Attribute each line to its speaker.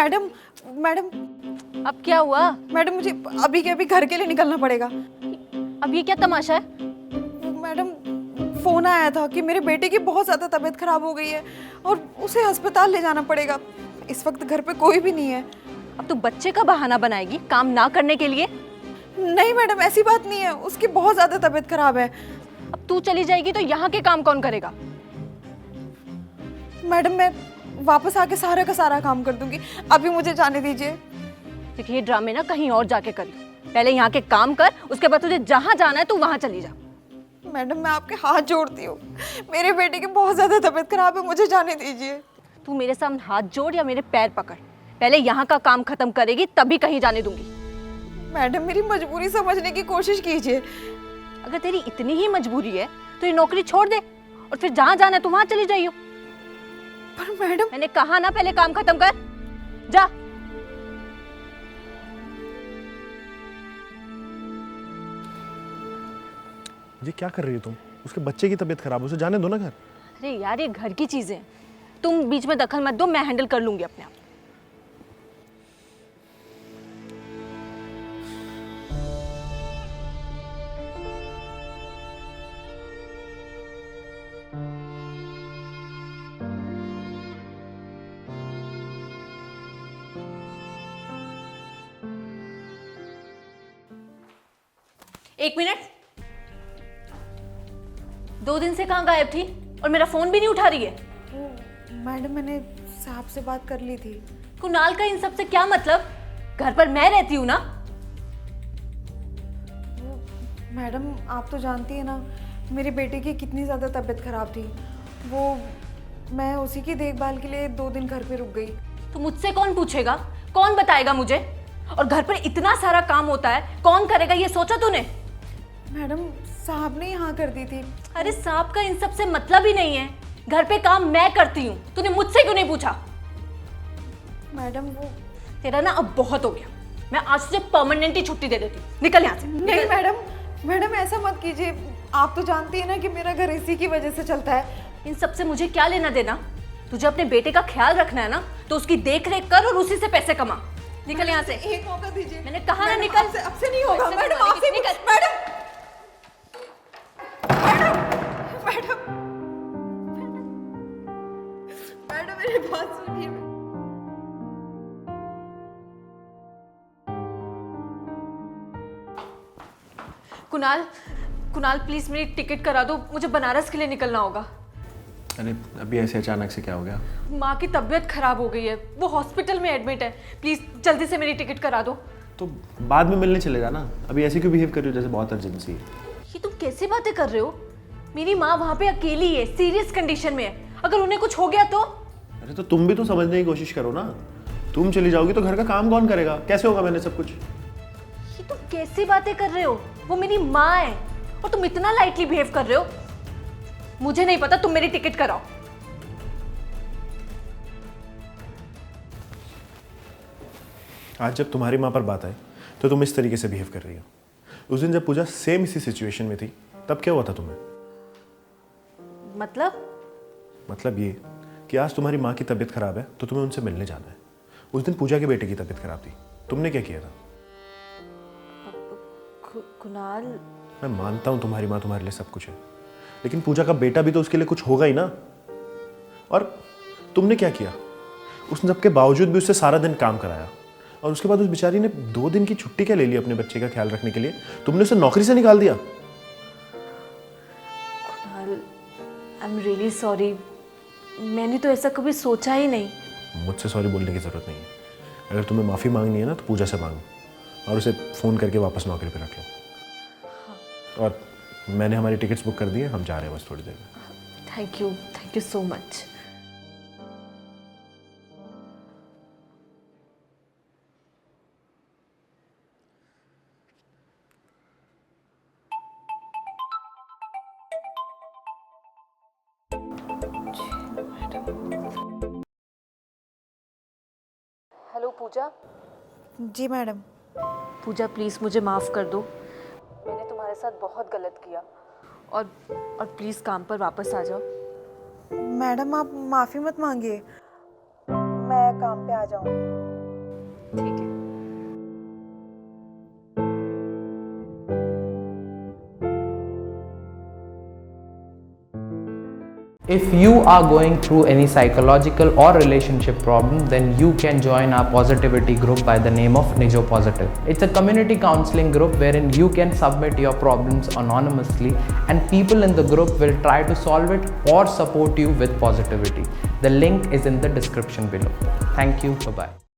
Speaker 1: Madam madam
Speaker 2: अब क्या हुआ?
Speaker 1: मैडम मुझे अभी के अभी घर के लिए निकलना पड़ेगा।
Speaker 2: अब ये क्या तमाशा है?
Speaker 1: मैडम फोन आया था कि मेरे बेटे की बहुत ज़्यादा तबीयत खराब हो गई है और उसे अस्पताल ले जाना पड़ेगा। इस वक्त घर पे कोई भी नहीं है।
Speaker 2: अब तू बच्चे का बहाना बनाएगी काम ना करने के लिए?
Speaker 1: नहीं मैडम, ऐसी बात नहीं है, उसकी बहुत ज़्यादा तबीयत खराब है।
Speaker 2: अब तू चली जाएगी तो यहाँ के काम कौन करेगा?
Speaker 1: मैडम मैं वापस आके सारा का सारा काम कर दूंगी, अभी मुझे जाने दीजिए।
Speaker 2: देखिए ये ड्रामे ना कहीं और जाके कर लो। पहले यहाँ के काम कर, उसके बाद तुझे जहाँ जाना है तू वहाँ चली जा।
Speaker 1: मैडम मैं आपके हाथ जोड़ती हूँ, मेरे बेटे की बहुत ज़्यादा तबीयत खराब है, मुझे जाने दीजिए।
Speaker 2: तू मेरे सामने हाथ जोड़ या मेरे पैर पकड़, पहले यहाँ का काम खत्म करेगी तभी कहीं जाने दूंगी।
Speaker 1: मैडम मेरी मजबूरी समझने की कोशिश कीजिए।
Speaker 2: अगर तेरी इतनी ही मजबूरी है तो ये नौकरी छोड़ दे और फिर जहाँ जाना है तू वहाँ चली जाइयो।
Speaker 1: पर मैडम
Speaker 2: मैंने कहा ना पहले काम खत्म कर, जा।
Speaker 3: ये क्या कर रही हो तुम? उसके बच्चे की तबीयत खराब है, उसे जाने दो ना घर।
Speaker 2: अरे यार ये घर की चीजें हैं, तुम बीच में दखल मत दो, मैं हैंडल कर लूंगी अपने आप। एक मिनट, 2 दिन से कहाँ गायब थी और मेरा फोन भी नहीं उठा रही है?
Speaker 1: मैडम मैंने साहब से बात कर ली थी।
Speaker 2: कुणाल का इन सब से क्या मतलब? घर पर मैं रहती हूँ ना।
Speaker 1: मैडम आप तो जानती है ना मेरे बेटे की कितनी ज़्यादा तबीयत खराब थी, वो मैं उसी की देखभाल के लिए 2 दिन घर पे रुक गई।
Speaker 2: तो मुझसे कौन पूछेगा, कौन बताएगा मुझे? और घर पर इतना सारा काम होता है, कौन करेगा ये सोचा तूने?
Speaker 1: मैडम साहब ने यहाँ कर दी थी।
Speaker 2: अरे सांप का इन सब से मतलब ही नहीं है, घर पे काम मैं करती हूँ, तूने मुझसे क्यों नहीं पूछा?
Speaker 1: मैडम वो
Speaker 2: तेरा ना अब बहुत हो गया, मैं आज तुझे परमानेंट ही छुट्टी दे देती हूँ, निकल यहाँ से।
Speaker 1: नहीं मैडम ऐसा मत कीजिए, आप तो जानती है ना कि मेरा घर इसी की वजह से चलता है।
Speaker 2: इन सब से मुझे क्या लेना देना? तुझे अपने बेटे का ख्याल रखना है ना, तो उसकी देख रेख कर और उसी से पैसे कमा। निकल यहाँ से।
Speaker 1: एक मौका दीजिए।
Speaker 2: मैंने कहा ना निकल।
Speaker 1: अब से नहीं होगा मैडम, आपसे
Speaker 2: निकल।
Speaker 1: मैडम मेरी बात सुनिए।
Speaker 2: कुणाल प्लीज मेरी टिकट करा दो, मुझे बनारस के लिए निकलना होगा।
Speaker 3: अरे अभी ऐसे अचानक से क्या हो गया?
Speaker 2: माँ की तबीयत खराब हो गई है, वो हॉस्पिटल में एडमिट है, प्लीज जल्दी से मेरी टिकट करा दो।
Speaker 3: तो बाद में मिलने चले जाना, अभी ऐसे क्यों बिहेव कर रही हो जैसे बहुत अर्जेंसी है?
Speaker 2: ये तुम कैसे बातें कर रहे हो? मेरी माँ वहाँ पे अकेली है, सीरियस कंडीशन में है, अगर उन्हें कुछ हो गया तो?
Speaker 3: अरे तो तुम भी तो समझने की कोशिश करो ना, तुम चली जाओगी तो घर का काम कौन करेगा? कैसे होगा मैंने सब कुछ?
Speaker 2: ये तुम कैसी बातें कर रहे हो? वो मेरी माँ है और तुम इतना लाइटली बिहेव कर रहे हो। मुझे नहीं पता, तुम मेरी टिकट कराओ।
Speaker 3: आज जब तुम्हारी माँ पर बात आई तो तुम इस तरीके से बिहेव कर रही हो। उस दिन जब पूजा सेम इसी सिचुएशन में थी तब क्या हुआ था तुम्हें?
Speaker 2: मतलब
Speaker 3: ये कि आज तुम्हारी माँ की तबीयत खराब है तो तुम्हें उनसे मिलने जाना है। उस दिन पूजा के बेटे की तबीयत खराब थी, तुमने क्या किया था?
Speaker 2: कुणाल,
Speaker 3: मैं मानता हूँ तुम्हारी माँ तुम्हारे लिए सब कुछ है, लेकिन पूजा का बेटा भी तो उसके लिए कुछ होगा ही ना। और तुमने क्या किया? उसने सबके बावजूद भी उससे सारा दिन काम कराया और उसके बाद उस बेचारी ने 2 दिन की छुट्टी क्या ले ली अपने बच्चे का ख्याल रखने के लिए? तुमने उसे नौकरी से निकाल दिया।
Speaker 2: Kunal, I am really sorry, मैंने तो ऐसा कभी सोचा ही नहीं।
Speaker 3: मुझसे सॉरी बोलने की ज़रूरत नहीं है। अगर तुम्हें माफ़ी मांगनी है ना तो पूजा से मांगो और उसे फ़ोन करके वापस नौकरी पे रख लो। और मैंने हमारी टिकट्स बुक कर दी है, हम जा रहे हैं बस थोड़ी देर में।
Speaker 2: Thank you so much. Hello Pooja.
Speaker 1: जी मैडम।
Speaker 2: पूजा प्लीज़ मुझे माफ़ कर दो, मैंने तुम्हारे साथ बहुत गलत किया और प्लीज़ काम पर वापस आ जाओ।
Speaker 1: मैडम आप माफ़ी मत मांगिए, मैं काम काम पे आ जाऊंगी।
Speaker 2: ठीक है।
Speaker 4: If you are going through any psychological or relationship problem, then you can join our positivity group by the name of Nijo Positive. It's a community counseling group wherein you can submit your problems anonymously and people in the group will try to solve it or support you with positivity. The link is in the description below. Thank you. Bye-bye.